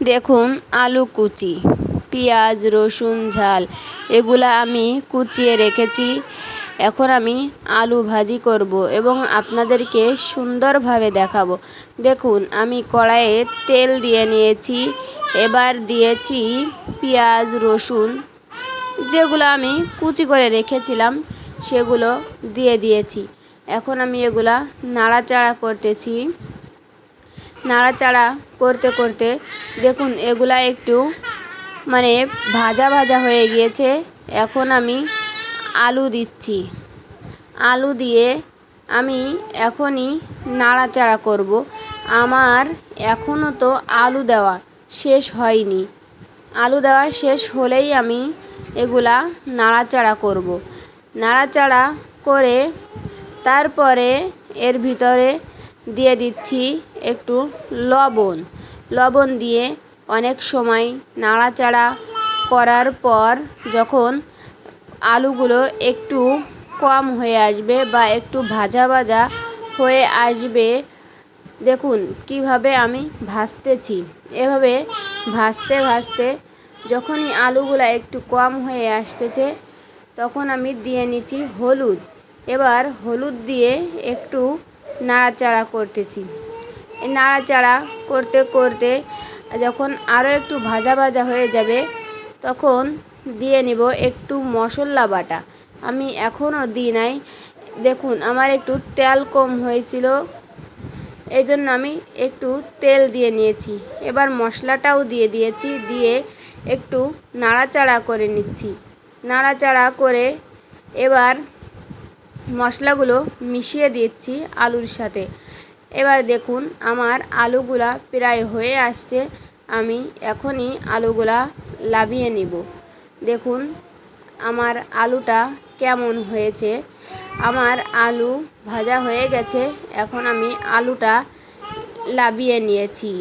দেখুন, আলু কুচি, পেঁয়াজ, রসুন, ঝাল এগুলা আমি কুচিয়ে রেখেছি। এখন আমি আলু ভাজি করব এবং আপনাদেরকে সুন্দরভাবে দেখাবো। দেখুন, আমি কড়াইয়ে তেল দিয়ে নিয়েছি। এবার দিয়েছি পেঁয়াজ, রসুন, যেগুলো আমি কুচি করে রেখেছিলাম সেগুলো দিয়ে দিয়েছি। এখন আমি এগুলা নাড়াচাড়া করতেছি। নাড়াচাড়া করতে করতে দেখুন এগুলা একটু ভাজা ভাজা হয়ে গিয়েছে। এখন আমি আলু দিচ্ছি। আলু দিয়ে আমি এখনই নাড়াচাড়া করব। আমার এখনও তো আলু দেওয়া শেষ হয়নি। আলু দেওয়া শেষ হলেই আমি এগুলা নাড়াচাড়া করব। নাড়াচাড়া করে তারপরে এর ভিতরে দিয়ে দিচ্ছি একটু লবণ। লবণ দিয়ে অনেক সময় নাড়াচাড়া করার পর যখন আলুগুলো একটু কম হয়ে আসবে বা একটু ভাজা ভাজা হয়ে আসবে, দেখুন কিভাবে আমি ভাজতেছি। এভাবে ভাজতে ভাজতে যখনই আলুগুলো একটু কম হয়ে আসতেছে তখন আমি দিয়ে নিচ্ছি হলুদ। এবার হলুদ দিয়ে একটু নাড়াচাড়া করতেছি। নাড়াচাড়া করতে করতে যখন আরও একটু ভাজা ভাজা হয়ে যাবে তখন দিয়ে নিব একটু মশলা বাটা। আমি এখনও দিই নাই। দেখুন আমার একটু তেল কম হয়েছিল, এই জন্য আমি একটু তেল দিয়ে নিয়েছি। এবার মশলাটাও দিয়ে দিয়েছি, দিয়ে একটু নাড়াচাড়া করে নিচ্ছি। নাড়াচাড়া করে এবার মশলাগুলো মিশিয়ে দিচ্ছি আলুর সাথে। এবার দেখুন আমার আলুগুলা প্রায় হয়ে আসছে। আমি এখনই আলুগুলা নামিয়ে নিব। দেখুন আমার আলুটা কেমন হয়েছে। আমার আলু ভাজা হয়ে গেছে। এখন আমি আলুটা নামিয়ে নিয়েছি।